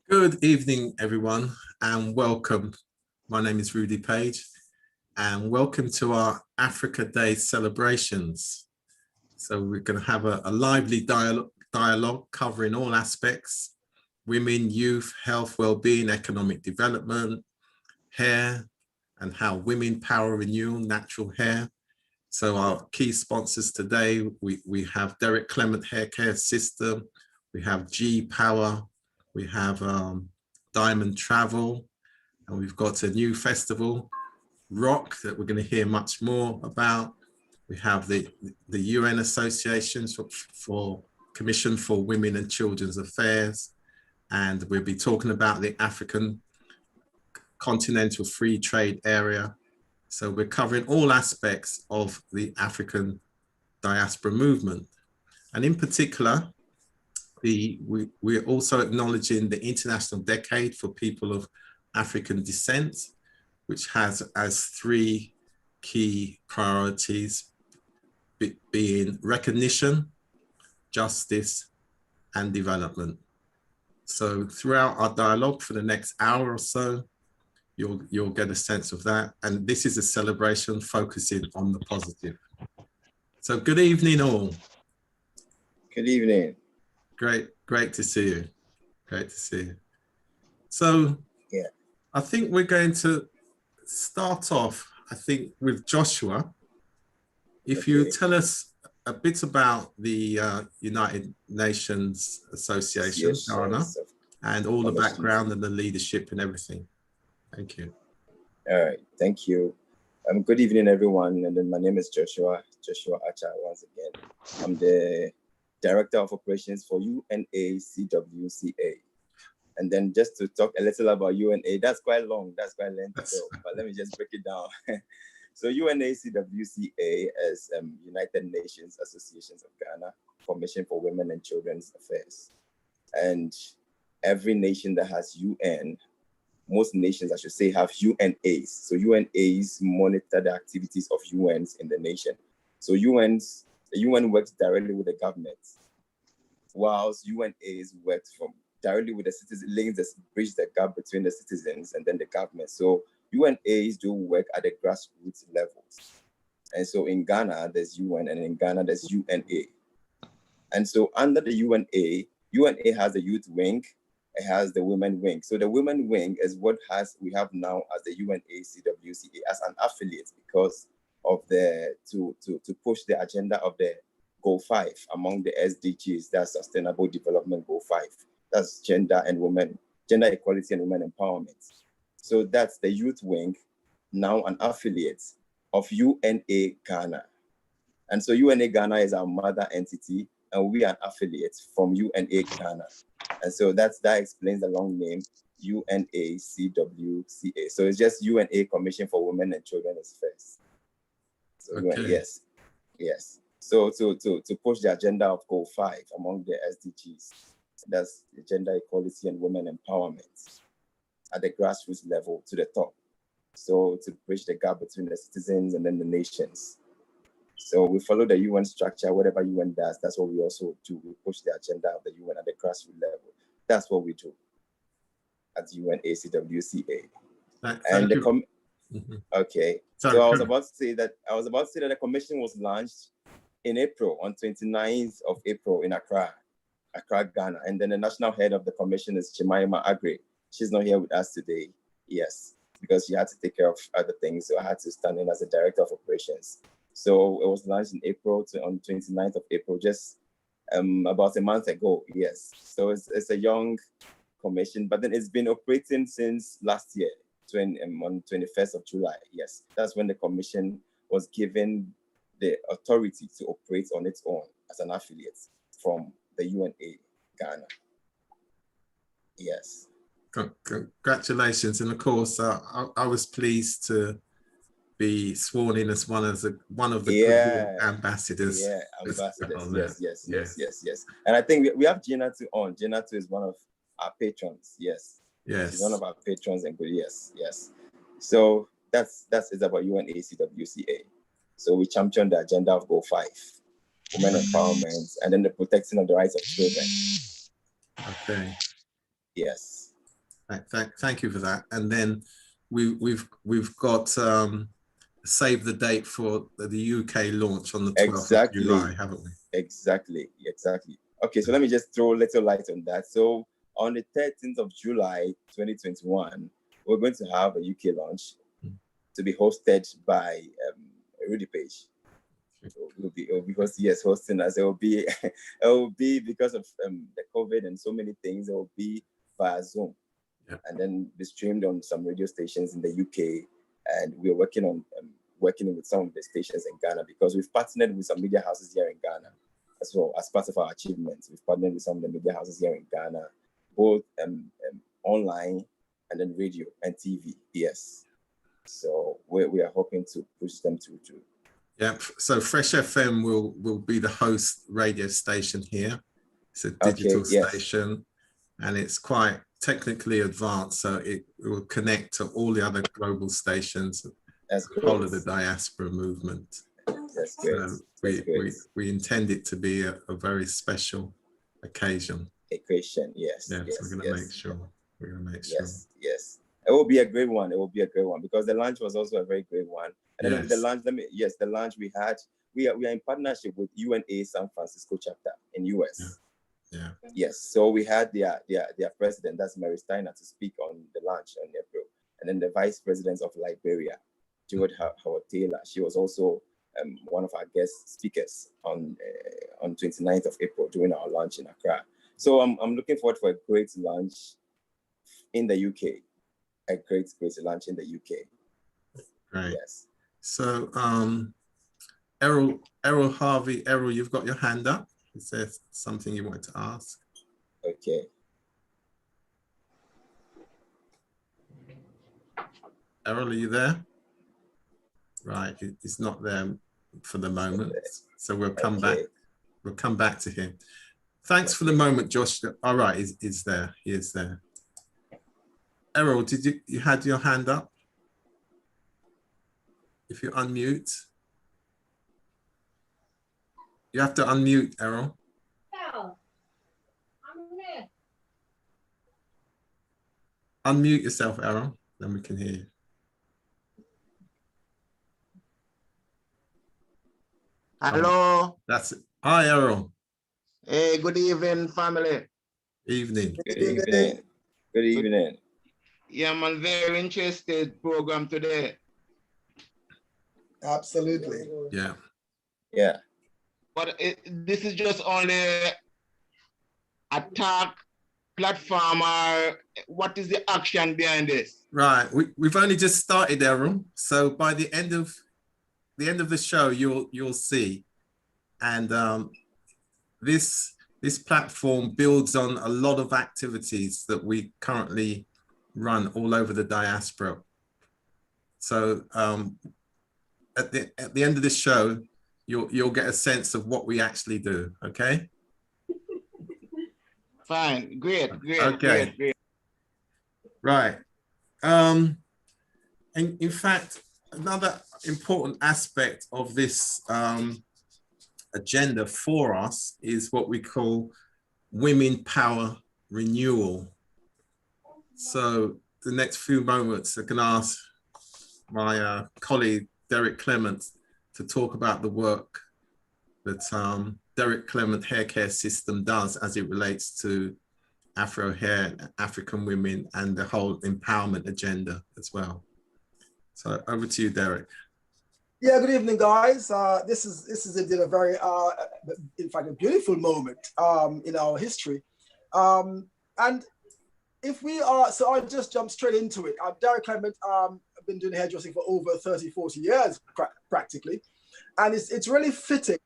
Good evening, everyone, and welcome. My name is Rudy Page, and welcome to our Africa Day celebrations. So we're going to have a lively dialogue covering all aspects: women, youth, health, well-being, economic development, hair, and how women power renewal, natural hair. So our key sponsors today, we have Derek Clement Hair Care System, we have G Power, we have Diamond Travel, and we've got a new festival, Rock, that we're going to hear much more about. We have the UN Associations for Commission for Women and Children's Affairs, and we'll be talking about the African Continental Free Trade Area. So we're covering all aspects of the diaspora movement. And in particular, we're also acknowledging the International Decade for People of African Descent, which has as three key priorities, being recognition, justice, and development. So throughout our dialogue for the next hour or so, you'll get a sense of that. And this is a celebration focusing on the positive. So good evening, all. Good evening. Great to see you. Great to see you. So yeah, I think we're going to start off, with Joshua. If you tell us a bit about the United Nations Association, Ghana, and all the background and the leadership and everything. Thank you. All right, thank you. Good evening, everyone. And then my name is Joshua Acha once again. I'm the Director of Operations for UNACWCA. And then just to talk a little about UNA, that's quite long, that's quite lengthy, but let me just break it down. So UNACWCA is United Nations Associations of Ghana, Commission for Women and Children's Affairs. And every nation that has UN, most nations, I should say, have UNAs. So UNAs monitor the activities of UNs in the nation. So the UN works directly with the government, whilst UNAs work directly with the citizens, bridge the gap between the citizens and then the government. So UNAs do work at the grassroots levels. And so in Ghana, there's UN, and in Ghana, there's UNA. And so under the UNA has the youth wing, it has the women wing. So the women wing is what we have now as the UNACWCA as an affiliate, because of to push the agenda of the Goal 5 among the SDGs, that's Sustainable Development Goal 5. That's gender equality and women empowerment. So that's the youth wing, now an affiliate of UNA Ghana. And so UNA Ghana is our mother entity, and we are an affiliate from UNA Ghana. And so that explains the long name, UNACWCA. So it's just UNA Commission for Women and Children's Affairs. So okay. Yes. So to push the agenda of Goal 5 among the SDGs, that's gender equality and women empowerment at the grassroots level to the top. So to bridge the gap between the citizens and then the nations. So we follow the UN structure. Whatever UN does, that's what we also do. We push the agenda of the UN at the grassroots level. That's what we do at UNACWCA. Okay. Sorry, so I was about to say that the commission was launched in April, on 29th of April in Accra, Ghana. And then the national head of the commission is Jemima Agre. She's not here with us today. Yes, because she had to take care of other things. So I had to stand in as the director of operations. So it was launched in April on 29th of April, just about a month ago. Yes. So it's a young commission, but then it's been operating since last year, on 21st of July. Yes. That's when the commission was given the authority to operate on its own as an affiliate from the UNA Ghana. Yes. Congratulations. And of course, I was pleased to be sworn in as one of the ambassadors. Yeah, ambassadors. Yes. And I think we have Gina too on. Gina too is one of our patrons. Yes. She's one of our patrons and good. Yes. So that's it about UNACWCA. So we champion the agenda of Goal 5, women empowerment, and then the protection of the rights of children. Okay. Yes. Thank you for that. And then we've got save the date for the UK launch on the 12th of July, haven't we? Exactly. Okay, so let me just throw a little light on that. So on the 13th of July, 2021, we're going to have a UK launch to be hosted by Rudy Page. Will be hosting us. It will be because of the COVID and so many things. It will be via Zoom, and then be streamed on some radio stations in the UK. And we're working with some of the stations in Ghana, because we've partnered with some media houses here in Ghana as well. As part of our achievements, we've partnered with some of the media houses here in Ghana, both online and then radio and TV. Yes, so we are hoping to push them to. Yeah, so Fresh FM will be the host radio station here. It's a digital station, and it's quite technically advanced, so it will connect to all the other global stations, the whole of the diaspora movement. That's great. So we intend it to be a very special occasion. Occasion, yes. Yeah, so we're going to make sure. We're going to make sure. Yes. It will be a great one. It will be a great one, because the launch was also a very great one. And then the launch we had, we are in partnership with UNA San Francisco chapter in US. Yeah. Yes. So we had their president, that's Mary Steiner, to speak on the launch in April. And then the vice president of Liberia, Jewett Howard Taylor, she was also one of our guest speakers on 29th of April during our launch in Accra. So I'm looking forward for a great launch in the UK. A great launch in the UK. Right. Yes. So Errol Harvey, Errol, you've got your hand up. Is there something you want to ask? Okay. Errol, are you there? Right, he's not there for the moment, so we'll come back. We'll come back to him. Thanks for the moment, Josh. All right, he's there. He is there. Errol, did you had your hand up? If you unmute, you have to unmute, Errol. No, I'm here. Unmute yourself, Errol, then we can hear you. Hello. That's it. Hi, Errol. Hey, good evening, family. Evening. Good evening. Good evening. Yeah, I'm very interested program today. Absolutely. Yeah. Yeah. But this is just only a talk platform, or what is the action behind this? Right. We've only just started, Errol. So by the end of the show, you'll see. And this platform builds on a lot of activities that we currently run all over the diaspora. So at the end of the show, you'll get a sense of what we actually do. Okay. Fine. Great. Okay. Great. Right. And in fact, another important aspect of this agenda for us is what we call Women Power Renewal. So the next few moments, I can ask my colleague, Derek Clement, to talk about the work that Derek Clement Hair Care System does as it relates to Afro hair, African women, and the whole empowerment agenda as well. So over to you, Derek. Yeah, good evening, guys. This is indeed a very, in fact, a beautiful moment in our history. And if we are, so I'll just jump straight into it. Derek Clement, I've been doing hairdressing for over 30, 40 years, practically. And it's really fitting.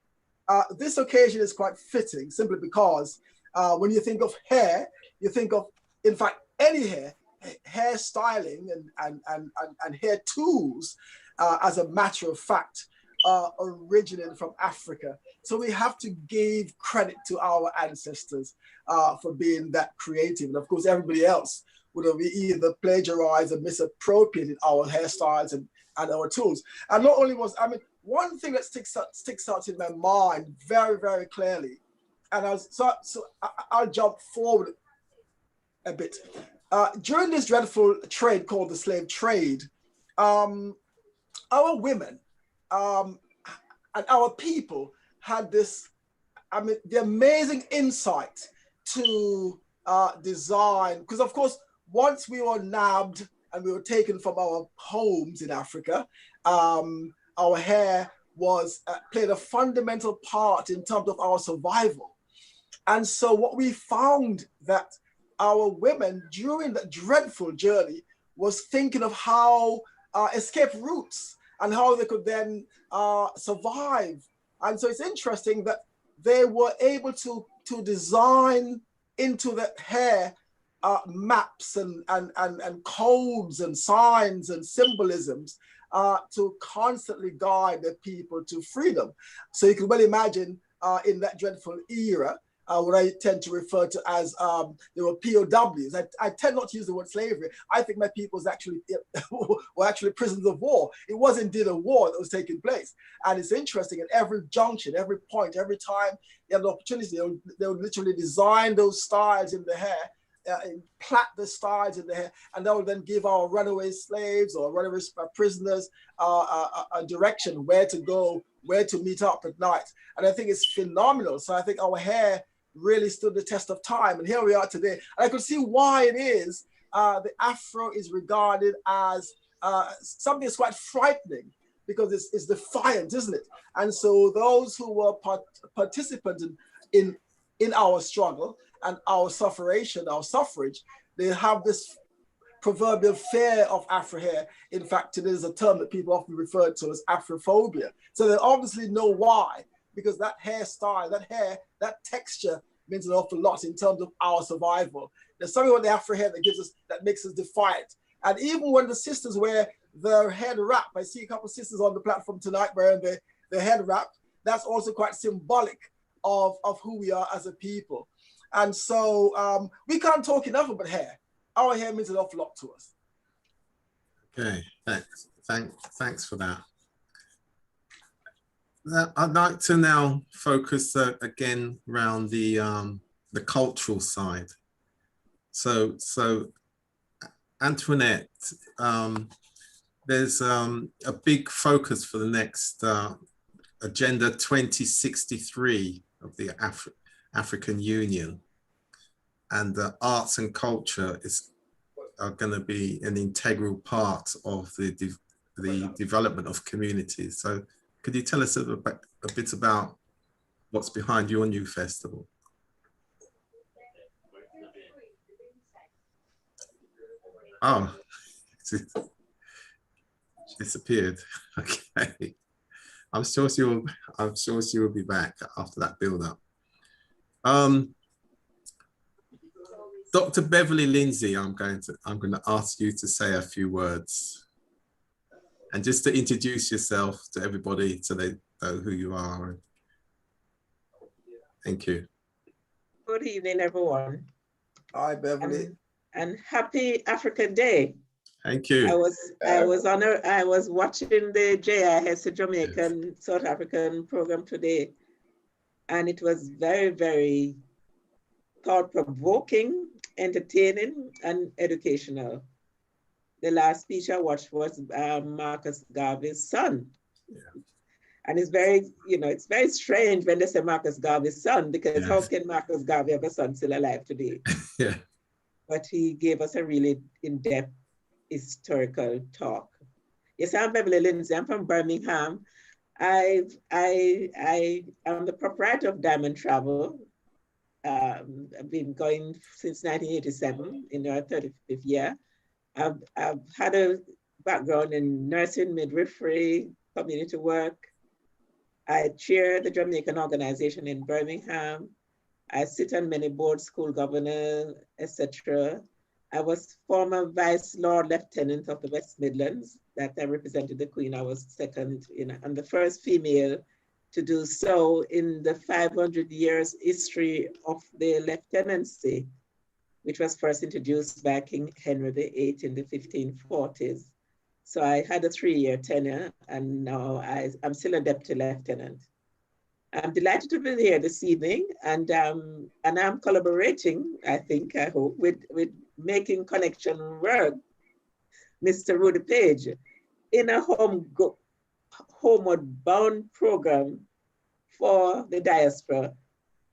This occasion is quite fitting simply because when you think of hair, you think of, in fact, any hair styling and hair tools, as a matter of fact, originated from Africa. So we have to give credit to our ancestors for being that creative. And of course, everybody else would have either plagiarized or misappropriated our hairstyles and our tools. And not only was, I mean, one thing that sticks out in my mind very, very clearly, and I'll jump forward a bit. during this dreadful trade called the slave trade, our women and our people had this, the amazing insight to design, because of course, once we were nabbed and we were taken from our homes in Africa, our hair was played a fundamental part in terms of our survival. And so what we found that our women during that dreadful journey was thinking of how escape routes and how they could then survive. And so it's interesting that they were able to design into the hair maps and codes and signs and symbolisms to constantly guide the people to freedom. So you can well imagine in that dreadful era, what I tend to refer to as they were POWs. I tend not to use the word slavery. I think my people were actually prisoners of war. It was indeed a war that was taking place. And it's interesting, at every junction, every point, every time they had the opportunity, they would literally design those styles in the hair, plait the styles in the hair, and that would then give our runaway slaves or runaway prisoners a direction where to go, where to meet up at night. And I think it's phenomenal. So I think our hair really stood the test of time. And here we are today. And I could see why it is the Afro is regarded as something that's quite frightening, because it's defiant, isn't it? And so those who were participants in our struggle and our suffrage, they have this proverbial fear of Afro hair. In fact, it is a term that people often refer to as Afrophobia. So they obviously know why, because that hairstyle, that texture means an awful lot in terms of our survival. There's something about the Afro hair that makes us defiant. And even when the sisters wear their head wrap, I see a couple of sisters on the platform tonight wearing their head wrap, that's also quite symbolic of who we are as a people. And so we can't talk enough about hair. Our hair means an awful lot to us. Okay, thanks for that. I'd like to now focus again around the cultural side. So Antoinette, there's a big focus for the next Agenda 2063 of the African Union, and arts and culture are going to be an integral part of the development of communities. So could you tell us a bit about what's behind your new festival? Oh, it's disappeared. Okay, I'm sure she will be back after that build-up. Dr. Beverly Lindsay, I'm going to ask you to say a few words, and just to introduce yourself to everybody so they know who you are. Thank you. Good evening, everyone. Hi, Beverly. And happy African Day. Thank you. I was watching the JIS, the Jamaican South African program today, and it was very, very thought-provoking, entertaining, and educational. The last speech I watched was Marcus Garvey's son. Yeah. And it's very, it's very strange when they say Marcus Garvey's son, because yes. How can Marcus Garvey have a son still alive today? Yeah. But he gave us a really in-depth historical talk. Yes, I'm Beverly Lindsay. I'm from Birmingham. I am the proprietor of Diamond Travel. I've been going since 1987 in our 35th year. I've had a background in nursing, midwifery, community work. I chair the Jamaican organization in Birmingham. I sit on many boards, school governor, etc. I was former Vice Lord Lieutenant of the West Midlands, that I represented the Queen. I was second, and the first female to do so in the 500 years history of the lieutenancy, which was first introduced by King Henry VIII in the 1540s. So I had a 3-year tenure, and now I'm still a deputy lieutenant. I'm delighted to be here this evening, and I'm collaborating, I hope, with Making Connection Work, Mr. Rudy Page, in a homeward bound program for the diaspora,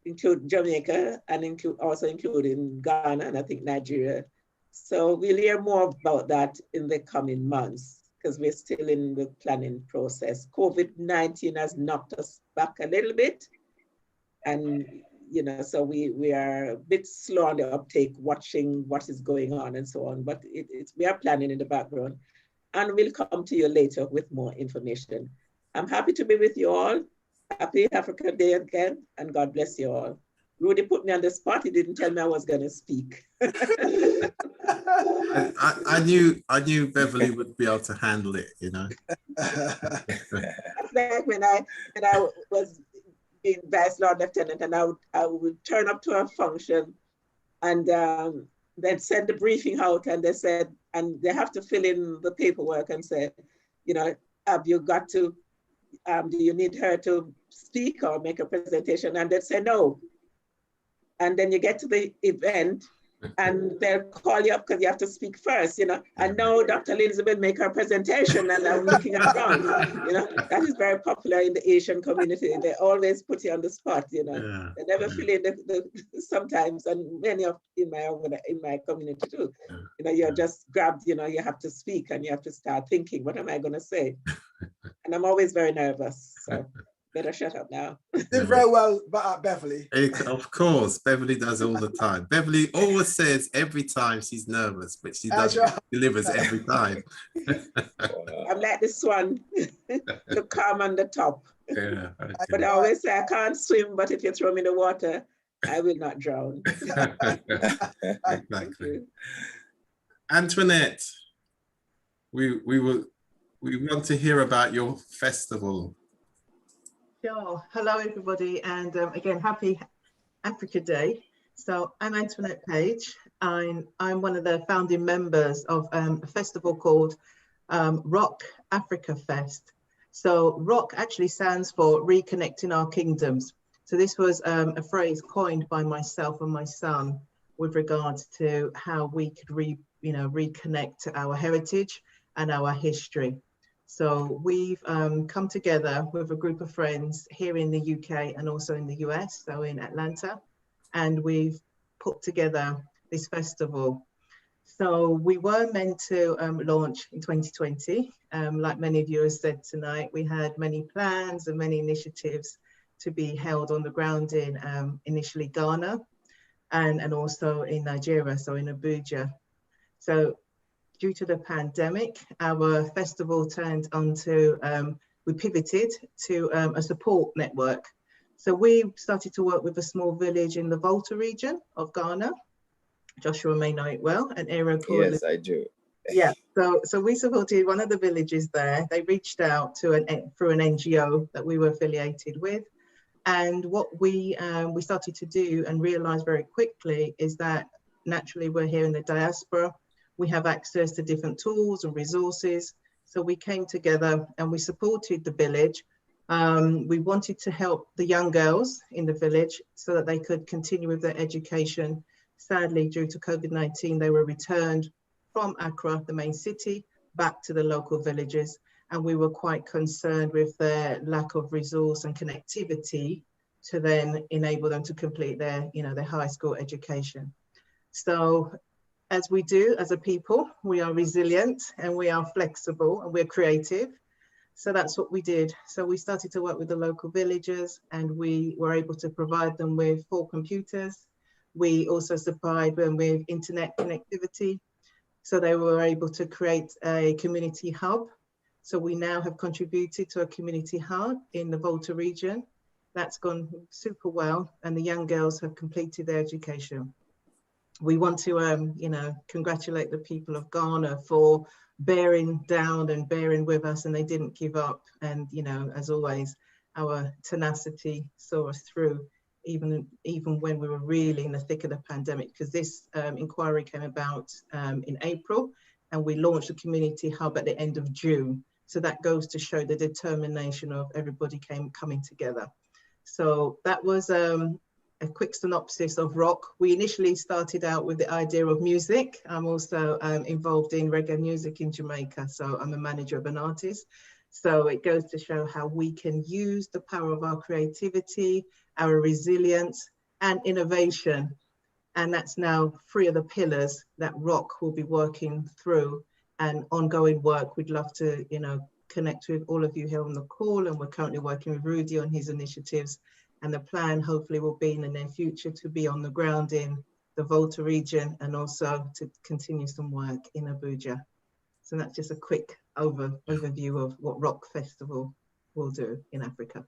include Jamaica and including Ghana and I think Nigeria. So we'll hear more about that in the coming months, because we're still in the planning process. COVID-19 has knocked us back a little bit. And, you know, so we are a bit slow on the uptake, watching what is going on and so on, but we are planning in the background. And we'll come to you later with more information. I'm happy to be with you all. Happy Africa Day again, and God bless you all. Rudy put me on the spot. He didn't tell me I was going to speak. I knew Beverly would be able to handle it, you know. That's like when I was being Vice Lord Lieutenant, and I would turn up to a function, and they'd send the briefing out, and they said, and they have to fill in the paperwork and say, you know, have you got to, do you need her to speak or make a presentation? And they'd say no. And then you get to the event and they'll call you up because you have to speak first, you know. And now Dr. Lindsay will make her presentation, and I'm looking around, you know. That is very popular in the Asian community. They always put you on the spot, you know. Yeah. They never fill in the sometimes, and many of in my community too. You know, you're just grabbed, you know, you have to speak and you have to start thinking, what am I going to say? And I'm always very nervous, so better shut up now. Did very well, Beverly. Of course, Beverly does all the time. Beverly always says every time she's nervous, but she does delivers every time. I'm like the swan, the calm on the top. Yeah, okay. But I always say I can't swim, but if you throw me in the water, I will not drown. Exactly. Antoinette, we want to hear about your festival. Sure. Hello, everybody. And again, happy Africa Day. So I'm Antoinette Page. I'm one of the founding members of a festival called Rock Africa Fest. So ROC actually stands for Reconnecting Our Kingdoms. So this was a phrase coined by myself and my son with regards to how we could reconnect to our heritage and our history. So we've come together with a group of friends here in the UK and also in the US, so in Atlanta, and we've put together this festival. So we were meant to launch in 2020. Like many of you have said tonight, we had many plans and many initiatives to be held on the ground in initially Ghana and also in Nigeria, so in Abuja. So due to the pandemic, our festival turned onto, we pivoted to a support network. So we started to work with a small village in the Volta region of Ghana. Joshua may know it well, an area called— Yes, I do. Yeah, so we supported one of the villages there. They reached out to through an NGO that we were affiliated with. And what we started to do and realized very quickly is that naturally we're here in the diaspora. We have access to different tools and resources. So we came together and we supported the village. We wanted to help the young girls in the village so that they could continue with their education. Sadly, due to COVID-19, they were returned from Accra, the main city, back to the local villages. And we were quite concerned with their lack of resource and connectivity to then enable them to complete their, their high school education. So as we do as a people, we are resilient and we are flexible and we're creative. So that's what we did. So we started to work with the local villagers and we were able to provide them with 4 computers. We also supplied them with internet connectivity. So they were able to create a community hub. So we now have contributed to a community hub in the Volta region. That's gone super well and the young girls have completed their education. We want to, congratulate the people of Ghana for bearing down and bearing with us, and they didn't give up. And, as always, our tenacity saw us through, even when we were really in the thick of the pandemic, because this inquiry came about in April, and we launched a community hub at the end of June. So that goes to show the determination of everybody coming together. So that was a quick synopsis of rock. We initially started out with the idea of music. I'm also involved in reggae music in Jamaica, so I'm a manager of an artist. So it goes to show how we can use the power of our creativity, our resilience, and innovation. And that's now 3 of the pillars that rock will be working through, and ongoing work. We'd love to, connect with all of you here on the call, and we're currently working with Rudy on his initiatives. And the plan hopefully will be in the near future to be on the ground in the Volta region, and also to continue some work in Abuja. So that's just a quick overview of what Rock Festival will do in Africa.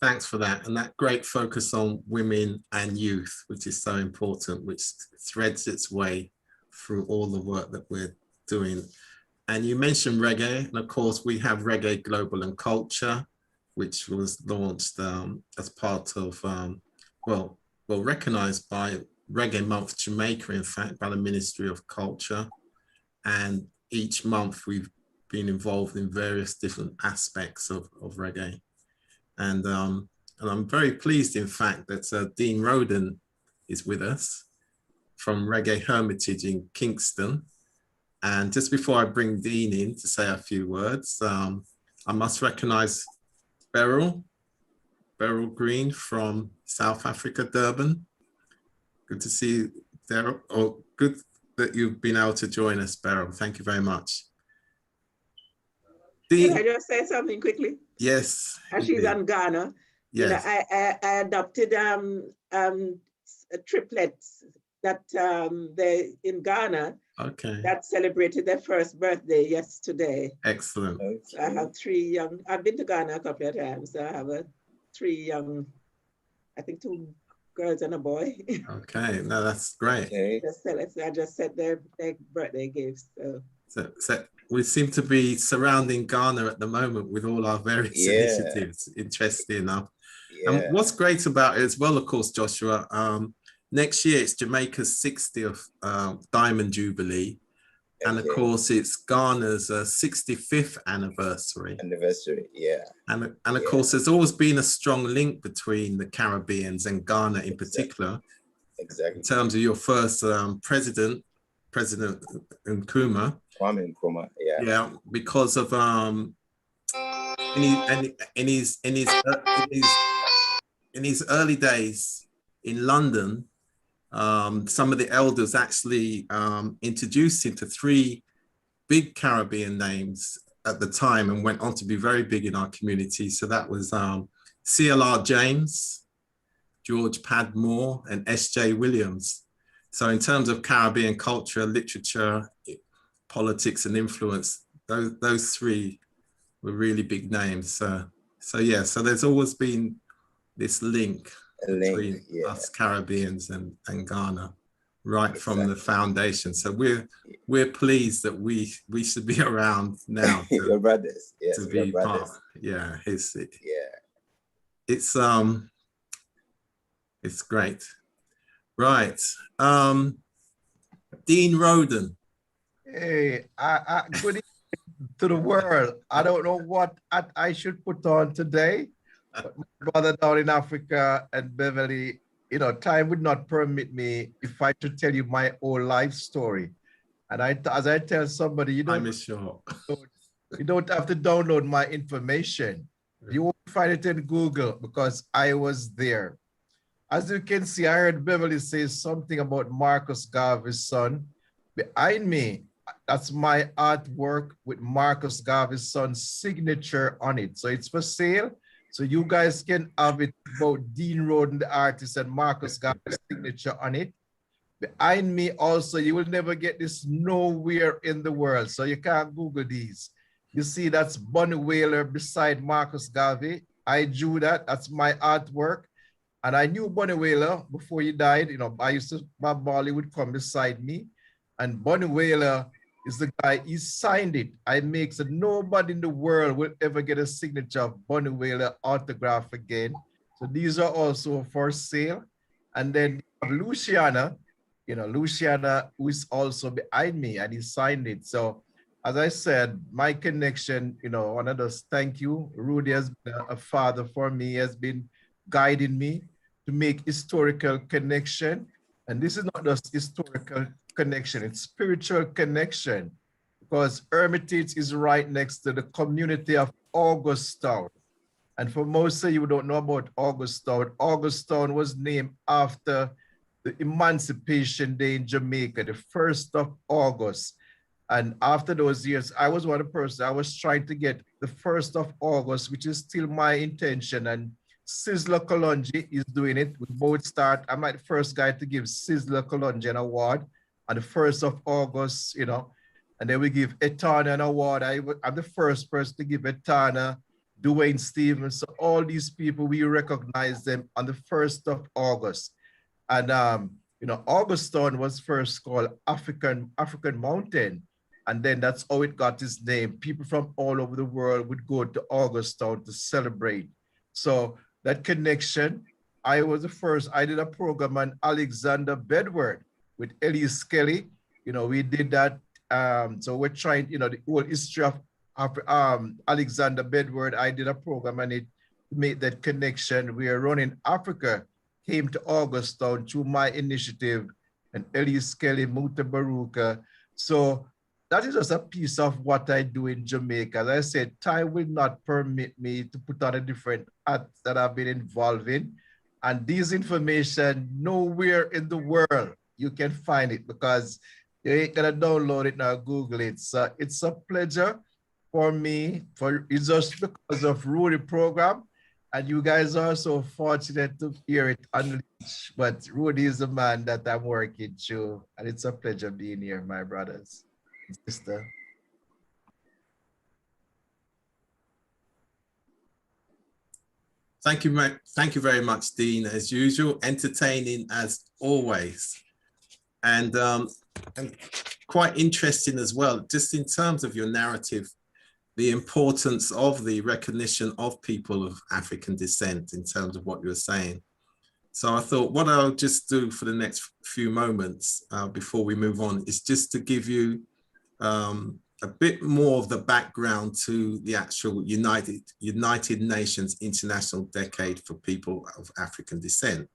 Thanks for that. And that great focus on women and youth, which is so important, which threads its way through all the work that we're doing. And you mentioned reggae, and of course we have Reggae Global and Culture, which was launched as part of, recognized by Reggae Month Jamaica, in fact, by the Ministry of Culture. And each month we've been involved in various different aspects of reggae. And I'm very pleased, in fact, that Dean Roden is with us from Reggae Hermitage in Kingston. And just before I bring Dean in to say a few words, I must recognize Beryl Green from South Africa, Durban. Good to see you there. Oh, good that you've been able to join us, Beryl. Thank you very much. Can I just say something quickly? Yes. As she's in Ghana, yes. I adopted triplets that they in Ghana. Okay. That celebrated their first birthday yesterday. Excellent. So I have 3 young. I've been to Ghana a couple of times. So I have 3 young. I think 2 girls and a boy. Okay, no, that's great. Okay. I just said their birthday gifts. So we seem to be surrounding Ghana at the moment with all our various initiatives, interesting enough. Yeah. And what's great about it as well, of course, Joshua, next year it's Jamaica's 60th Diamond Jubilee. Okay. And of course it's Ghana's 65th anniversary. Yeah. And of course there's always been a strong link between the Caribbeans and Ghana in particular. Exactly. In terms of your first President Nkrumah. Kwame Nkrumah, yeah. Yeah, because of in his early days in London, some of the elders actually introduced him to 3 big Caribbean names at the time, and went on to be very big in our community. So that was CLR James, George Padmore, and S.J. Williams. So in terms of Caribbean culture, literature, politics, and influence, those 3 were really big names. So yeah, so there's always been this link between us Caribbeans and Ghana, right from the foundation. So we're pleased that we should be around now to, your brothers, yes, to be part. Yeah, it's great. Right. Dean Roden. Hey, good evening to the world. I don't know what I should put on today, but my brother down in Africa and Beverly, time would not permit me if I should tell you my whole life story. And as I tell somebody, you don't have to download my information. You won't find it in Google because I was there. As you can see, I heard Beverly say something about Marcus Garvey's son. Behind me, that's my artwork with Marcus Garvey's son's signature on it. So it's for sale. So you guys can have it about Dean Roden, the artist, and Marcus Garvey's signature on it. Behind me also, you will never get this nowhere in the world. So you can't Google these. You see, that's Bunny Wailer beside Marcus Garvey. I drew that. That's my artwork. And I knew Bunny Wailer before he died. Bob Marley would come beside me. And Bunny Wailer is the guy, he signed it. I make so nobody in the world will ever get a signature of Bunny Wailer autograph again. So these are also for sale. And then Luciana, Luciana, who is also behind me, and he signed it. So as I said, my connection, I want to just thank you. Rudy has been a father for me, has been guiding me to make historical connection. And this is not just historical connection, it's spiritual connection, because Hermitage is right next to the community of Augustown. And for most of you who don't know about Augustown, Augustown was named after the Emancipation Day in Jamaica, the 1st of August. And after those years, I was one of the persons, I was trying to get the 1st of August, which is still my intention. And Sizzler Kalonji is doing it. We both start. I'm like the first guy to give Sizzler Kalonji an award on the 1st of August, you know. And then we give Etana an award. I'm the first person to give Etana, Dwayne Stevens. So all these people, we recognize them on the 1st of August. And, you know, Augustown was first called African Mountain. And then that's how it got its name. People from all over the world would go to Augustown to celebrate. So that connection, I was the first, I did a program on Alexander Bedford with Elise Kelly. You know, we did that. So we're trying, you know, the whole history of Alexander Bedford. I did a program on it to make that connection. We are running Africa came to Augustown through my initiative and Elise Kelly, Muta Baruka. So that is just a piece of what I do in Jamaica. As I said, time will not permit me to put on a different acts that I've been involved in. And this information, nowhere in the world you can find it, because you ain't gonna download it now, Google it. So it's a pleasure for me, it's just because of Rudy program. And you guys are so fortunate to hear it unleashed. But Rudy is the man that I'm working through. And it's a pleasure being here, my brothers and sister. Thank you very much, Dean, as usual, entertaining as always. And quite interesting as well, just in terms of your narrative, the importance of the recognition of people of African descent in terms of what you're saying. So I thought what I'll just do for the next few moments before we move on is just to give you a bit more of the background to the actual United Nations International Decade for People of African Descent.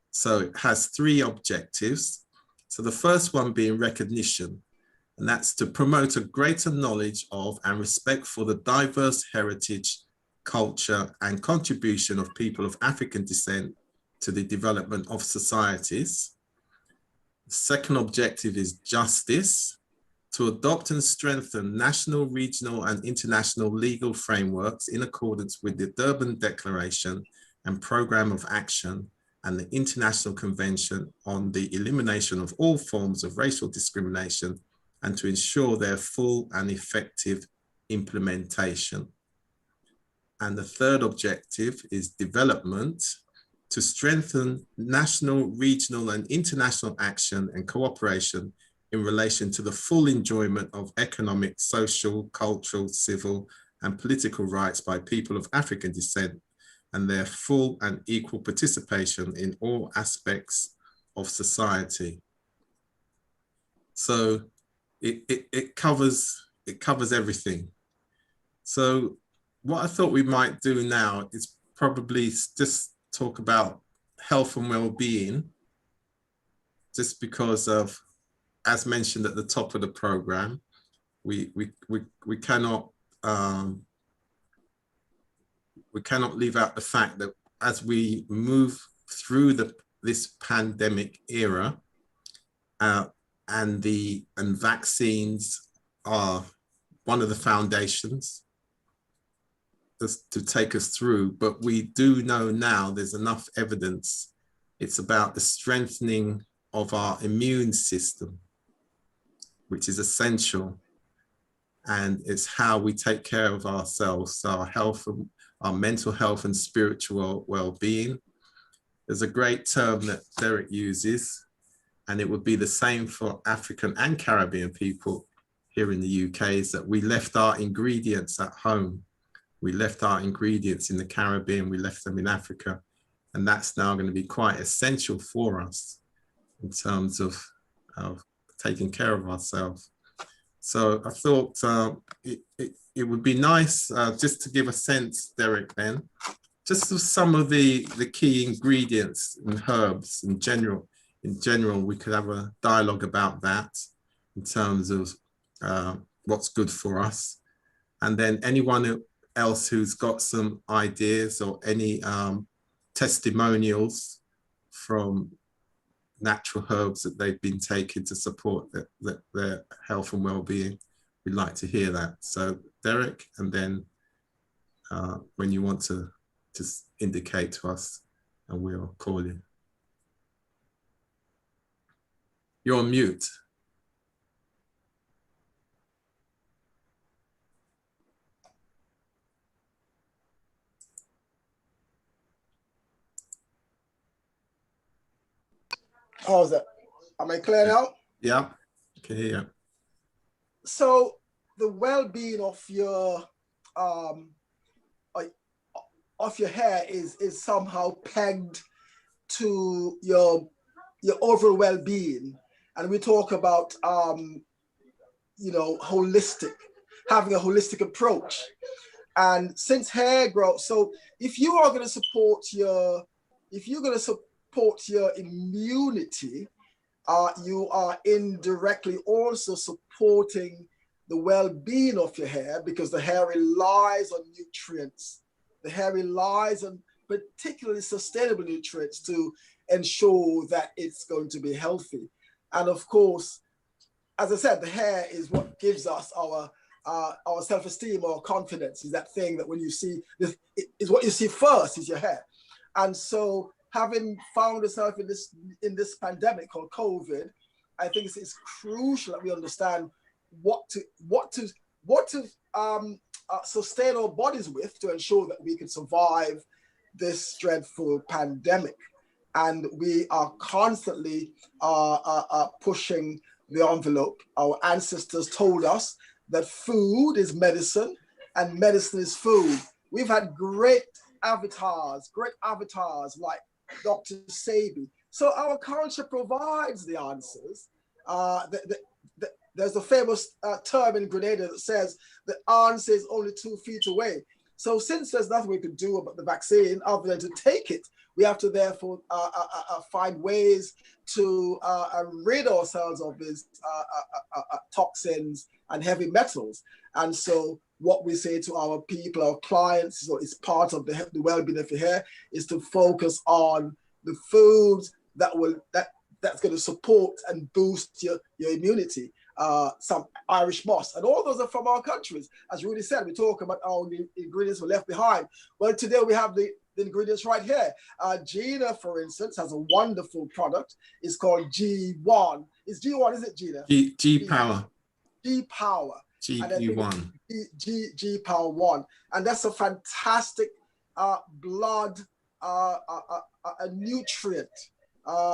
So it has 3 objectives. So the first one being recognition, and that's to promote a greater knowledge of and respect for the diverse heritage, culture, and contribution of people of African descent to the development of societies. The second objective is justice, to adopt and strengthen national, regional, and international legal frameworks in accordance with the Durban Declaration and Programme of Action and the International Convention on the Elimination of all forms of racial discrimination, and to ensure their full and effective implementation. And the third objective is development, to strengthen national, regional, and international action and cooperation in relation to the full enjoyment of economic, social, cultural, civil, and political rights by people of African descent, and their full and equal participation in all aspects of society. So it covers everything. So what I thought we might do now is probably just talk about health and well-being, just because of, as mentioned at the top of the program, we cannot leave out the fact that as we move through this pandemic era, and vaccines are one of the foundations to take us through, but we do know now there's enough evidence. It's about the strengthening of our immune system, which is essential. And it's how we take care of ourselves, our health, our mental health and spiritual well-being. There's a great term that Derek uses, and it would be the same for African and Caribbean people here in the UK, is that we left our ingredients at home. We left our ingredients in the Caribbean, we left them in Africa. And that's now going to be quite essential for us in terms of taking care of ourselves. So I thought it would be nice just to give a sense, Derek, then, just some of the key ingredients and herbs in general. In general, we could have a dialogue about that in terms of what's good for us. And then anyone else who's got some ideas or any testimonials from natural herbs that they've been taking to support their health and well-being, we'd like to hear that. So Derek, and then when you want to just indicate to us and we'll call you. You're on mute. How's that? Am I clear now? Yeah, I can hear you. So the well-being of your hair is somehow pegged to your overall well-being, and we talk about holistic, having a holistic approach. And since hair growth, so if you are going to support your immunity, you are indirectly also supporting the well-being of your hair, because the hair relies on nutrients. The hair relies on particularly sustainable nutrients to ensure that it's going to be healthy. And of course, as I said, the hair is what gives us our self-esteem or confidence. Is that thing that when you see, is what you see first is your hair. And so having found yourself in this pandemic called COVID, I think it's crucial that we understand what to sustain our bodies with to ensure that we can survive this dreadful pandemic. And we are constantly pushing the envelope. Our ancestors told us that food is medicine and medicine is food. We've had great avatars like Dr. Sabi. So our culture provides the answers. There's a famous term in Grenada that says the answer is only 2 feet away. So since there's nothing we can do about the vaccine other than to take it, we have to therefore find ways to rid ourselves of these toxins and heavy metals. And so what we say to our people, our clients, so it's part of the well-being of your hair, is to focus on the foods that's going to support and boost your immunity. Some Irish moss, and all those are from our countries. As Rudy said, we talk about our ingredients were left behind. Well, today we have the ingredients right here. Gina, for instance, has a wonderful product. It's called G1. It's G1, is it, Gina? G-Power. G-Power. G1. G-Power 1. And that's a fantastic blood a nutrient.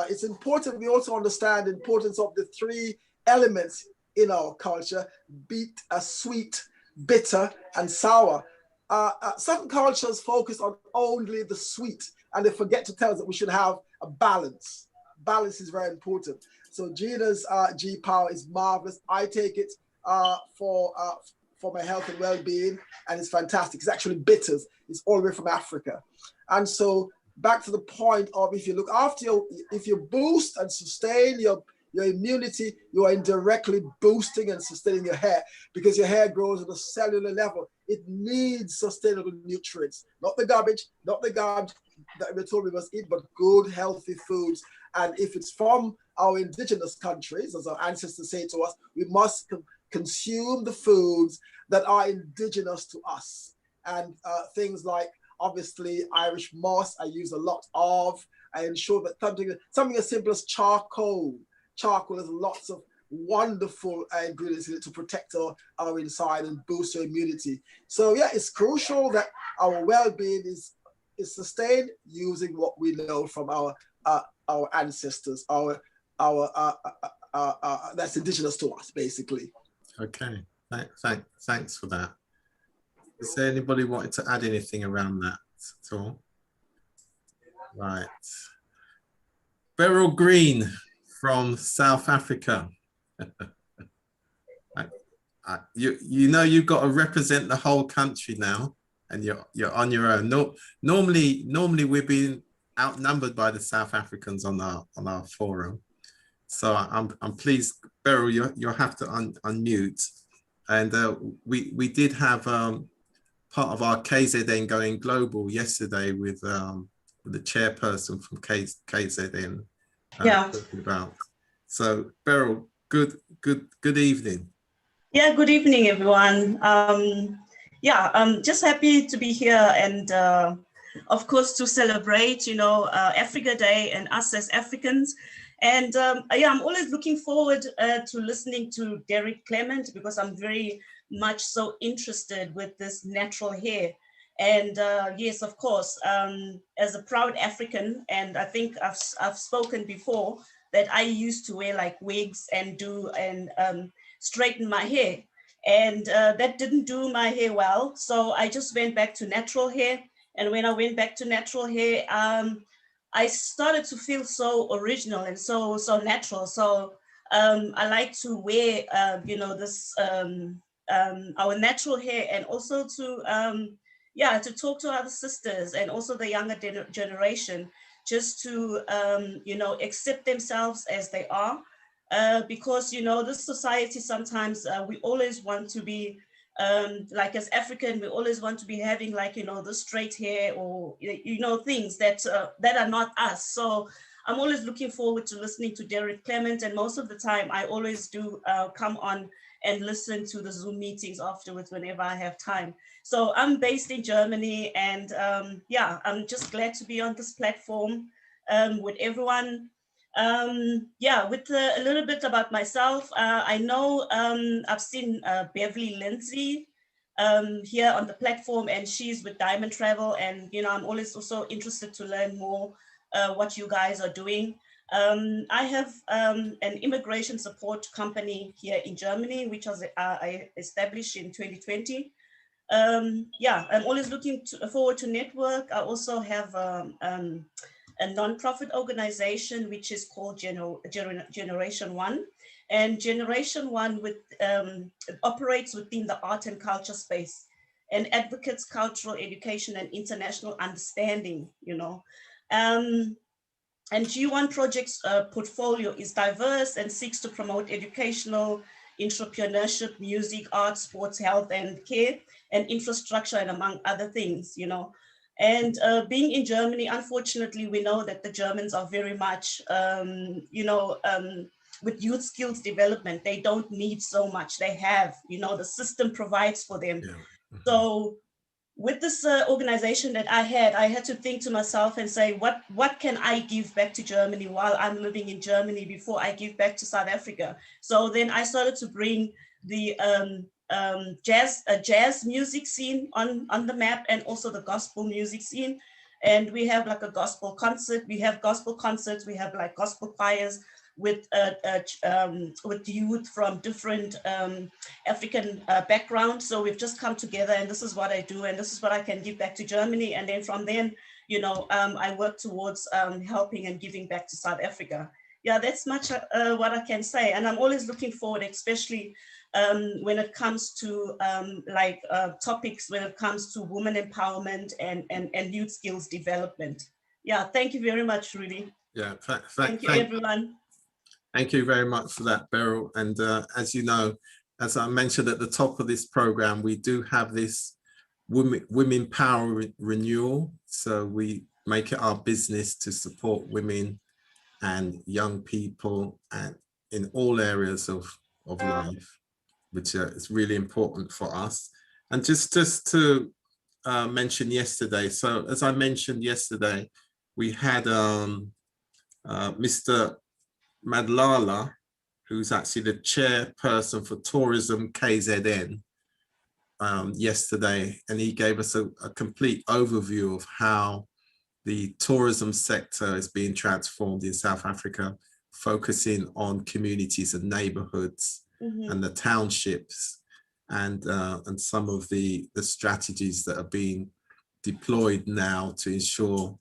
It's important we also understand the importance of the 3 elements in our culture: sweet, bitter, and sour. Some cultures focus on only the sweet, and they forget to tell us that we should have a balance. Balance is very important. So Gina's G-Power is marvelous. I take it for my health and well-being, and it's fantastic. It's actually bitters. It's all the way from Africa. And so back to the point of, if you look after if you boost and sustain your immunity, you are indirectly boosting and sustaining your hair, because your hair grows at a cellular level. It needs sustainable nutrients, not the garbage that we're told we must eat, but good, healthy foods. And if it's from our indigenous countries, as our ancestors say to us, we must consume the foods that are indigenous to us. And things like, obviously, Irish moss, I use a lot of. I ensure that something as simple as charcoal. Charcoal has lots of wonderful ingredients in it to protect our inside and boost our immunity. So yeah, it's crucial that our well-being is sustained using what we know from our ancestors, that's indigenous to us, basically. Okay, thanks for that. Is there anybody wanting to add anything around that at all? Right. Beryl Green from South Africa. You know you've got to represent the whole country now. and you're on your own. No, normally we've been outnumbered by the South Africans on our forum. So I'm pleased, Beryl, you'll have to unmute. And we did have part of our KZN going global yesterday with the chairperson from KZN. Talking about. So Beryl, good evening. Yeah, good evening, everyone. Yeah, I'm just happy to be here and of course to celebrate, Africa Day and us as Africans. And yeah, I'm always looking forward to listening to Derek Clement because I'm very much so interested with this natural hair. And yes, of course, as a proud African, and I think I've spoken before that I used to wear like wigs and straighten my hair. And that didn't do my hair well. So I just went back to natural hair. And when I went back to natural hair, I started to feel so original and so natural. So I like to wear, this our natural hair, and also to to talk to other sisters and also the younger generation, just to accept themselves as they are. Because this society sometimes we always want to be like as African, we always want to be having like the straight hair or things that are not us. So I'm always looking forward to listening to Derek Clement, and most of the time I always do come on and listen to the Zoom meetings afterwards whenever I have time. So I'm based in Germany, and yeah, I'm just glad to be on this platform with everyone. Yeah, with a little bit about myself, I know I've seen Beverly Lindsay here on the platform, and she's with Diamond Travel, and I'm always also interested to learn more what you guys are doing. I have an immigration support company here in Germany, which was I established in 2020. Yeah, I'm always looking forward to network. I also have a non-profit organization which is called Generation One, and Generation One operates within the art and culture space and advocates cultural education and international understanding. And G1 Project's portfolio is diverse and seeks to promote educational, entrepreneurship, music, arts, sports, health, and care, and infrastructure, and among other things, And being in Germany, unfortunately, we know that the Germans are very much, with youth skills development, they don't need so much. They have, the system provides for them. Yeah. Mm-hmm. So with this organization that I had to think to myself and say, what can I give back to Germany while I'm living in Germany before I give back to South Africa? So then I started to bring the jazz music scene on the map, and also the gospel music scene. And we have like a gospel concert. We have gospel concerts. We have like gospel choirs with youth from different African backgrounds. So we've just come together, and this is what I do, and this is what I can give back to Germany. And then from then, I work towards helping and giving back to South Africa. Yeah, that's much what I can say. And I'm always looking forward, especially when it comes to topics, when it comes to women empowerment and youth skills development. Yeah, thank you very much, Rudy. Yeah, thank you, everyone. Thank you very much for that, Beryl. And as you know, as I mentioned at the top of this program, we do have this women power renewal. So we make it our business to support women and young people and in all areas of life, which is really important for us. And just to mention yesterday, so as I mentioned yesterday, we had Mr. Madlala, who's actually the chairperson for Tourism KZN yesterday, and he gave us a complete overview of how the tourism sector is being transformed in South Africa, focusing on communities and neighborhoods and the townships, and some of the strategies that are being deployed now to ensure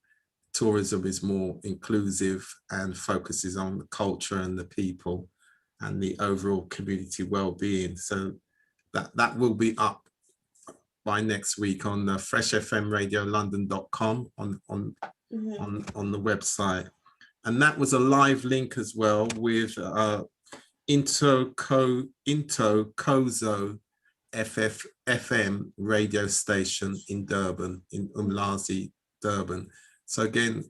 tourism is more inclusive and focuses on the culture and the people and the overall community well-being. So that will be up by next week on freshfmradiolondon.com on the website. And that was a live link as well with Into Kozo FM radio station in Durban, in Umlazi, Durban. So again,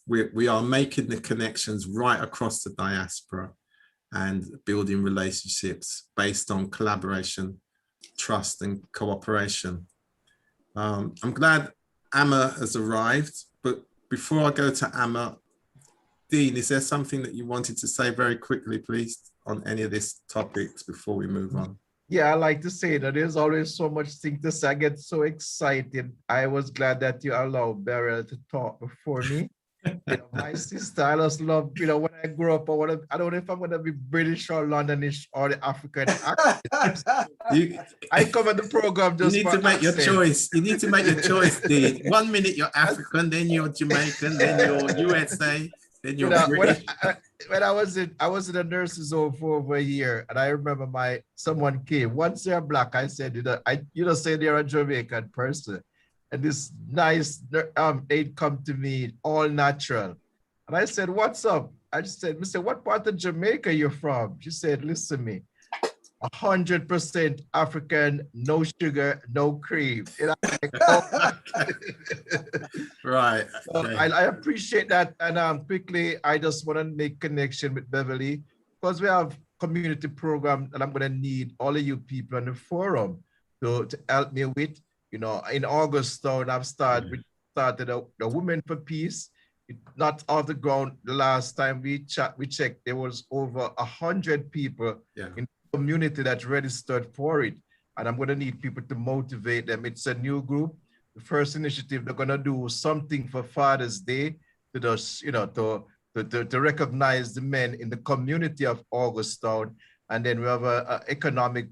we are making the connections right across the diaspora and building relationships based on collaboration, trust and cooperation. I'm glad Amma has arrived, but before I go to Amma, Dean, is there something that you wanted to say very quickly, please, on any of these topics before we move on? Yeah, I like to say that there's always so much thing to say. I get so excited. I was glad that you allowed Beryl to talk before me. My sister, I just love, when I grow up, I don't know if I'm going to be British or Londonish or the African accent. I cover the program just you need to make your choice. You need to make your choice, Dean. 1 minute you're African, then you're Jamaican, then you're USA, then you're British. When I was in a nurse's home for over a year, and I remember someone came. Once they're Black, I said, you say they're a Jamaican person. And this nice aide come to me, all natural. And I said, what's up? I just said, Mr. What part of Jamaica you're from? She said, listen to me, 100% African, no sugar, no cream. And I'm like, oh. Right. Okay. I appreciate that. And quickly, I just want to make connection with Beverly because we have community program that I'm going to need all of you people on the forum to help me with. In August, I've started the Women for Peace. It's not off the ground. The last time we checked, there was over 100 people in the community that registered for it. And I'm going to need people to motivate them. It's a new group. The first initiative, they're going to do something for Father's Day to just, to recognize the men in the community of Augustown. And then we have an economic,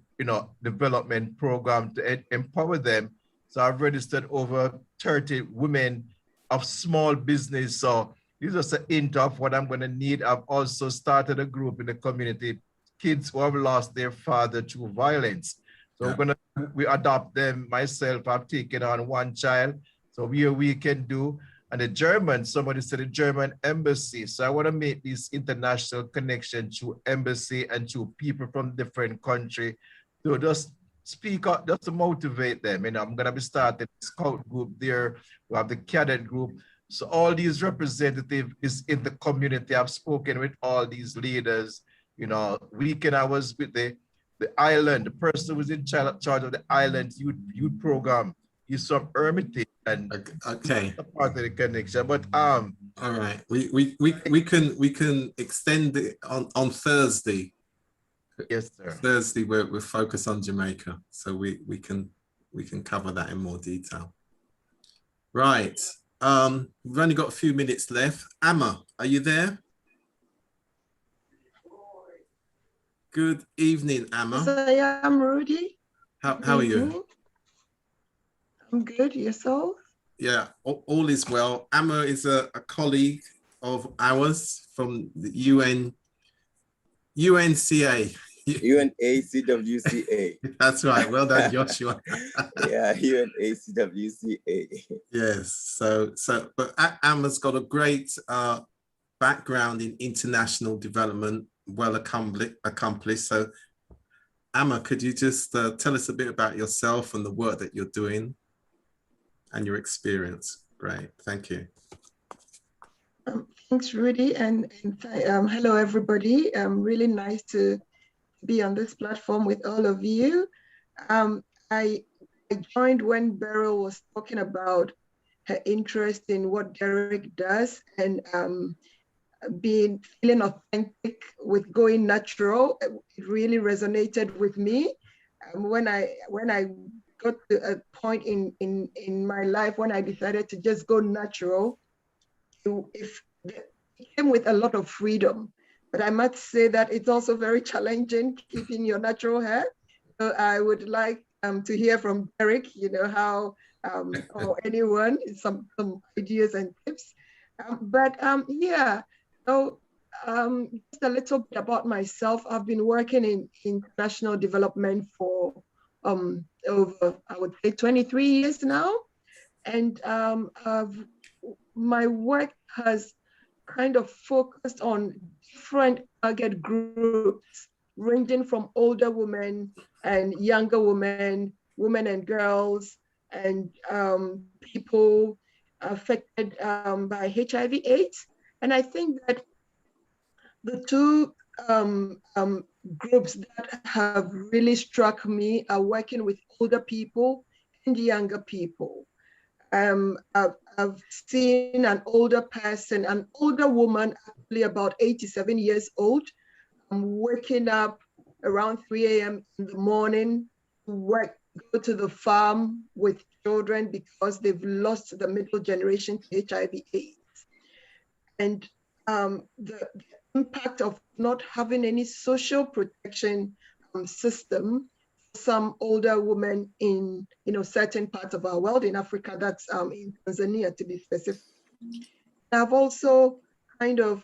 development program to empower them. So I've registered over 30 women of small business. So this is a hint of what I'm going to need. I've also started a group in the community, kids who have lost their father through violence. So we adopt them. Myself, I've taken on one child. So we can do. And somebody said the German embassy. So I want to make this international connection through embassy and through people from different countries to just speak up, just to motivate them. I'm going to be starting a scout group there. We have the cadet group. So all these representatives is in the community. I've spoken with all these leaders. Weekend I was with the island, the person who was in charge of the island youth program. He's from Hermitage and okay, part of the connection. But all right, we can extend it on Thursday. Yes, sir. Thursday we're focused on Jamaica, so we can cover that in more detail. Right. We've only got a few minutes left. Amma, are you there? Good evening, Amma. Yes, I am, Rudy. How are you? I'm good. Yourself? Yeah, all is well. Amma is a colleague of ours from the UNCA. UNACWCA. That's right. Well done, Joshua. Yeah, UNACWCA. Yes. But Amma's got a great background in international development, well accomplished. So, Amma, could you just tell us a bit about yourself and the work that you're doing and your experience? Great. Thank you. Thanks, Rudy, and hello, everybody. Really nice to be on this platform with all of you. I joined when Beryl was talking about her interest in what Derek does and feeling authentic with going natural. It really resonated with me. When I got to a point in my life when I decided to just go natural, it came with a lot of freedom. But I must say that it's also very challenging keeping your natural hair. So I would like to hear from Derek, how, or anyone, some ideas and tips. Yeah, so just a little bit about myself. I've been working in international development for over, I would say, 23 years now. And my work has kind of focused on different target groups, ranging from older women and younger women, women and girls, and people affected by HIV/AIDS. And I think that the two groups that have really struck me are working with older people and younger people. I've seen an older person, an older woman, actually about 87 years old, waking up around 3 a.m. in the morning to work, go to the farm with children because they've lost the middle generation to HIV/AIDS. And the impact of not having any social protection system for some older women in certain parts of our world, in Africa, that's in Tanzania to be specific. I've also kind of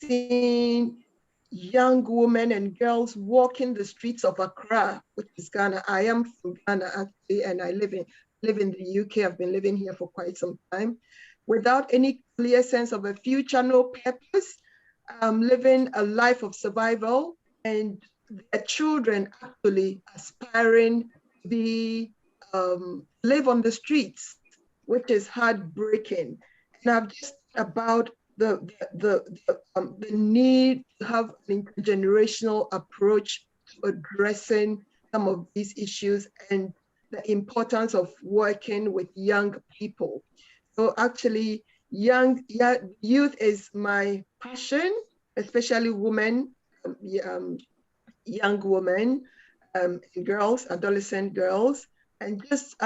seen young women and girls walking the streets of Accra, which is Ghana. I am from Ghana actually, and I live in the UK. I've been living here for quite some time, without any clear sense of a future, no purpose, living a life of survival, and their children actually aspiring to be live on the streets, which is heartbreaking. And I've just about the need to have an intergenerational approach to addressing some of these issues and the importance of working with young people. So actually, youth is my passion, especially women, young women, and girls, adolescent girls, and just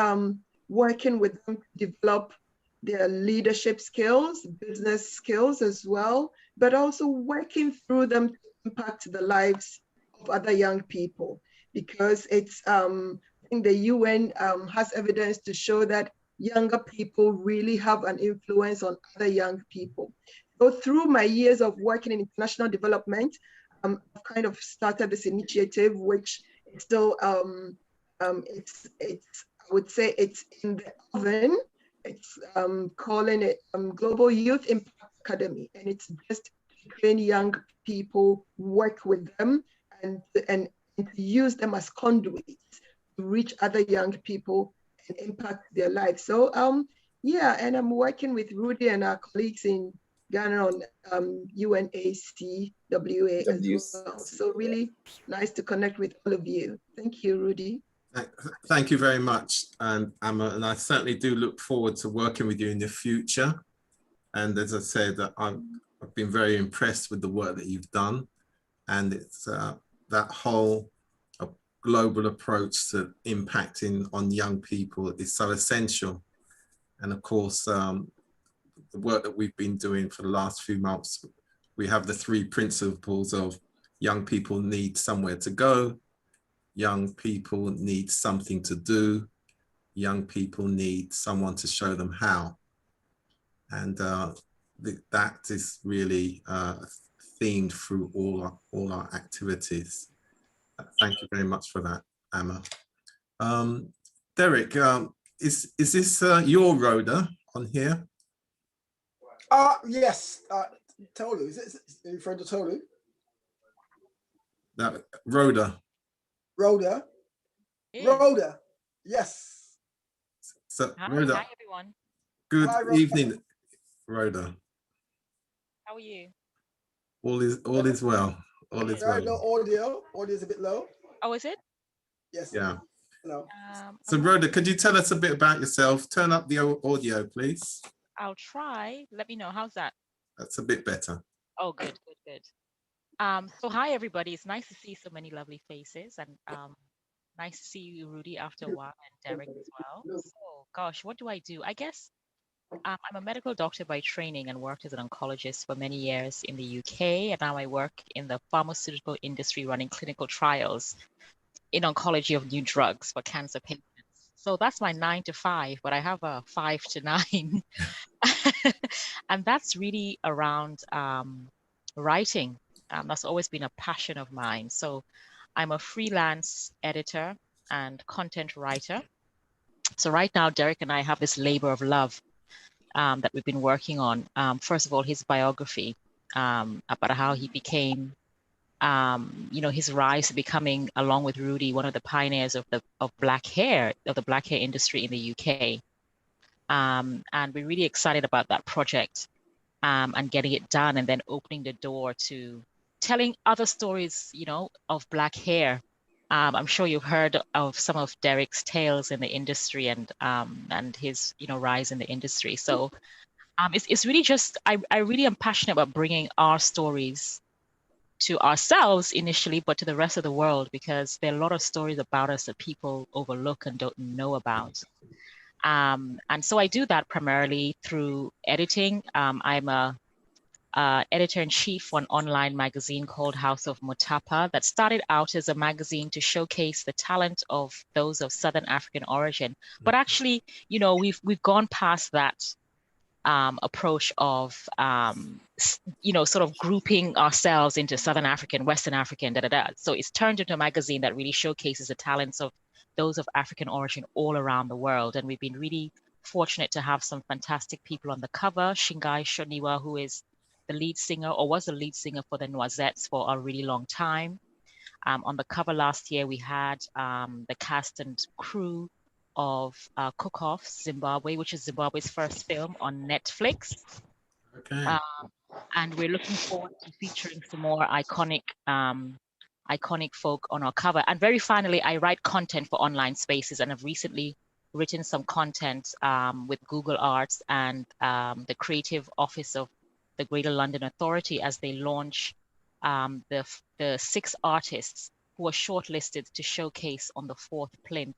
working with them to develop their leadership skills, business skills as well, but also working through them to impact the lives of other young people. Because it's, I think the UN has evidence to show that younger people really have an influence on other young people. So through my years of working in international development, I've kind of started this initiative, which is still, it's I would say it's in the oven. It's calling it Global Youth Impact Academy, and it's just to train young people, work with them, and to use them as conduits to reach other young people and impact their lives. So yeah, and I'm working with Rudy and our colleagues in Ghana on UNACWA as well. So really nice to connect with all of you. Thank you, Rudy. Thank you very much, and Amma, and I certainly do look forward to working with you in the future. And as I said, I've been very impressed with the work that you've done, and it's that whole global approach to impacting on young people is so essential. And of course, the work that we've been doing for the last few months, we have the 3 principles of young people need somewhere to go, young people need something to do, young people need someone to show them how. And that is really themed through all our activities. Thank you very much for that, Amma. Derek, is this your Rhoda on here? Yes, Tolu. Is it in front of Tolu? Rhoda. Rhoda. Yeah. Rhoda. Yes. So, Hi, Rhoda. hi everyone. Good Hi, Rhoda. evening, Rhoda. How are you? All is well. All is Very well. low audio. Audio is a bit low. Oh, is it? Yes. Yeah. No. So Rhoda, could you tell us a bit about yourself? Turn up the audio, please. I'll try. Let me know. How's that? That's a bit better. Oh, good, good, good. So hi everybody. It's nice to see so many lovely faces, and nice to see you, Rudy, after a while, and Derek as well. So, gosh, what do? I guess I'm a medical doctor by training and worked as an oncologist for many years in the UK, and now I work in the pharmaceutical industry running clinical trials in oncology of new drugs for cancer patients. So that's my 9 to 5, but I have a 5 to 9. And that's really around writing. That's always been a passion of mine. So I'm a freelance editor and content writer. So right now, Derek and I have this labor of love that we've been working on. First of all, his biography about how he became, his rise to becoming, along with Rudy, one of the pioneers of the black hair industry in the UK. And we're really excited about that project and getting it done, and then opening the door to telling other stories, of black hair. I'm sure you've heard of some of Derek's tales in the industry and his, rise in the industry. So it's really just, I really am passionate about bringing our stories to ourselves initially, but to the rest of the world, because there are a lot of stories about us that people overlook and don't know about. And so I do that primarily through editing. I'm a editor-in-chief for an online magazine called House of Mutapa that started out as a magazine to showcase the talent of those of Southern African origin. But actually, we've gone past that approach of, sort of grouping ourselves into Southern African, Western African, So it's turned into a magazine that really showcases the talents of those of African origin all around the world. And we've been really fortunate to have some fantastic people on the cover. Shingai Shoniwa, who is the lead singer, or was the lead singer for the Noisettes for a really long time. On the cover last year, we had the cast and crew of Cook Off Zimbabwe, which is Zimbabwe's first film on Netflix. Okay. And we're looking forward to featuring some more iconic folk on our cover. And very finally, I write content for online spaces, and I've recently written some content with Google Arts and the creative office of the Greater London Authority as they launch the 6 artists who are shortlisted to showcase on the 4th plinth,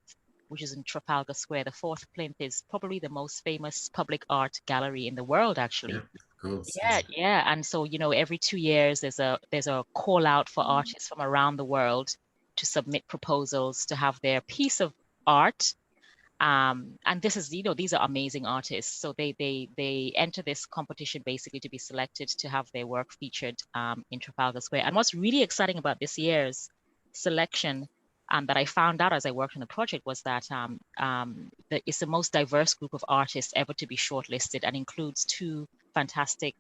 which is in Trafalgar Square. The 4th plinth is probably the most famous public art gallery in the world, actually. Yeah, of course. Yeah. And so, every 2 years there's a call out for artists from around the world to submit proposals to have their piece of art. And this is, these are amazing artists. So they enter this competition basically to be selected to have their work featured in Trafalgar Square. And what's really exciting about this year's selection that I found out as I worked on the project was that it's the most diverse group of artists ever to be shortlisted, and includes 2 fantastic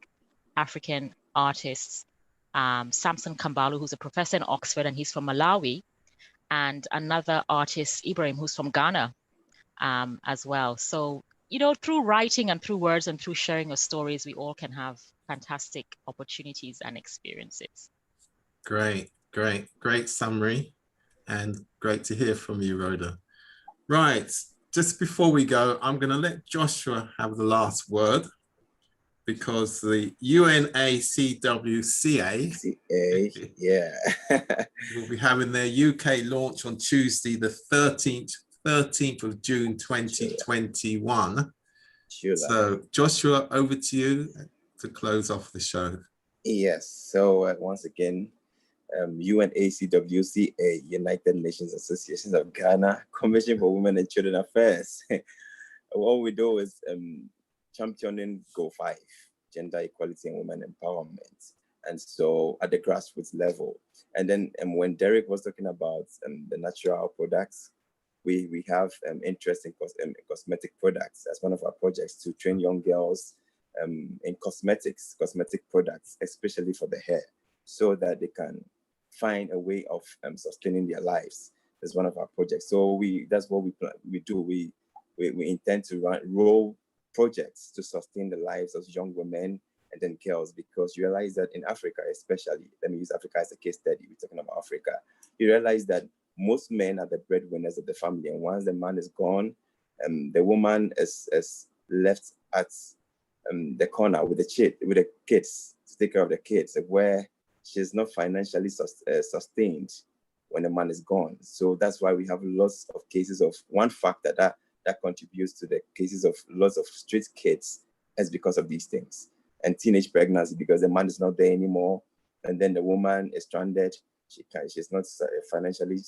African artists, Samson Kambalu, who's a professor in Oxford and he's from Malawi, and another artist, Ibrahim, who's from Ghana as well. So, through writing and through words and through sharing of stories, we all can have fantastic opportunities and experiences. Great summary, and great to hear from you, Rhoda. Right, just before we go, I'm going to let Joshua have the last word, because the UNACWCA will be having their UK launch on Tuesday, the 13th of June 2021. So Joshua, over to you to close off the show. Yes, so once again, UNACWCA, United Nations Association of Ghana, Commission for Women and Children Affairs. What we do is championing Go 5, gender equality and women empowerment. And so at the grassroots level. And then when Derek was talking about the natural products, we have interest in cosmetic products as one of our projects to train young girls in cosmetic products, especially for the hair, so that they can find a way of sustaining their lives. That's one of our projects. So that's what we do. We intend to roll projects to sustain the lives of young women and then girls, because you realize that in Africa, especially, let me use Africa as a case study, we're talking about Africa, you realize that most men are the breadwinners of the family, and once the man is gone, the woman is left at the corner with the kids to take care of the kids, where she's not financially sustained when the man is gone. So that's why we have lots of cases of one factor that contributes to the cases of lots of street kids is because of these things, and teenage pregnancy, because the man is not there anymore, and then the woman is stranded. She's not financially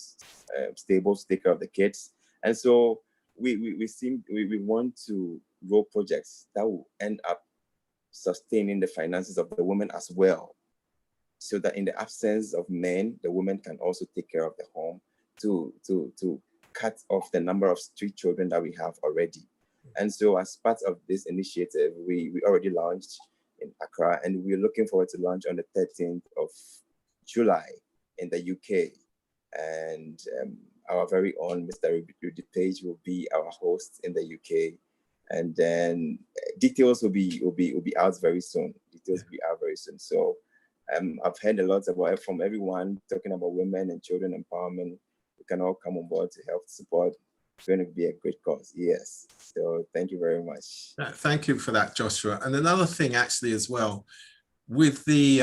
stable to take care of the kids. And so we want to grow projects that will end up sustaining the finances of the women as well, so that in the absence of men, the women can also take care of the home to cut off the number of street children that we have already. And so as part of this initiative, we already launched in Accra, and we're looking forward to launch on the 13th of July in the UK. And our very own Mr. Rudy Page will be our host in the UK. And then details will be out very soon. Details will be out very soon. So I've heard a lot about it from everyone talking about women and children empowerment. We can all come on board to help support. It's going to be a great cause. Yes. So thank you very much. Thank you for that, Joshua. And another thing actually as well, with the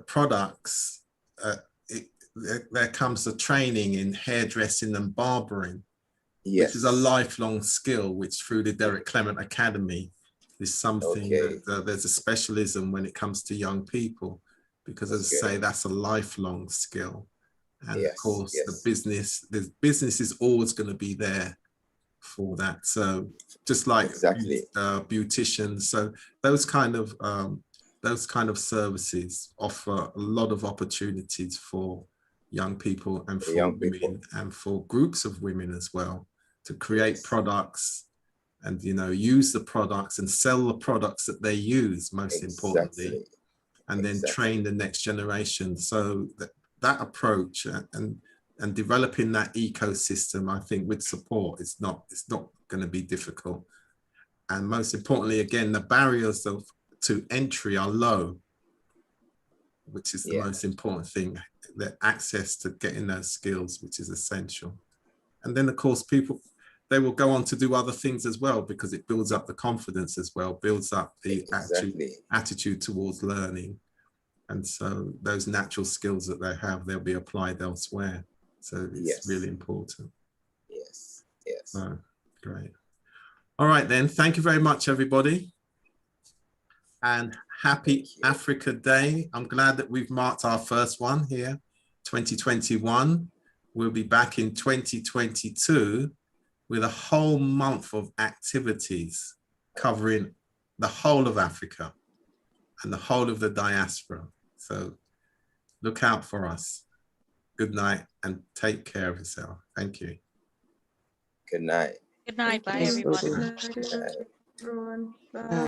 products, there comes the training in hairdressing and barbering, yes, which is a lifelong skill, which through the Derek Clement Academy is something that there's a specialism when it comes to young people, because as I say, that's a lifelong skill. And of course, the business is always going to be there for that. So just like beauticians, so those kind of services offer a lot of opportunities for young people and for women and for groups of women as well, to create products and, you know, use the products and sell the products that they use, most importantly, and then train the next generation. So that approach and developing that ecosystem, I think with support, it's not going to be difficult. And most importantly, again, the barriers to entry are low, which is the most important thing, the access to getting those skills, which is essential. And then of course, they will go on to do other things as well, because it builds up the confidence as well, builds up the attitude towards learning. And so those natural skills that they have, they'll be applied elsewhere. So it's really important. Yes. Great. All right then, thank you very much, everybody. And happy Africa Day. I'm glad that we've marked our first one here, 2021. We'll be back in 2022 with a whole month of activities covering the whole of Africa and the whole of the diaspora. So look out for us. Good night and take care of yourself. Thank you. Good night. Good night. Bye, everyone. Everyone. Bye.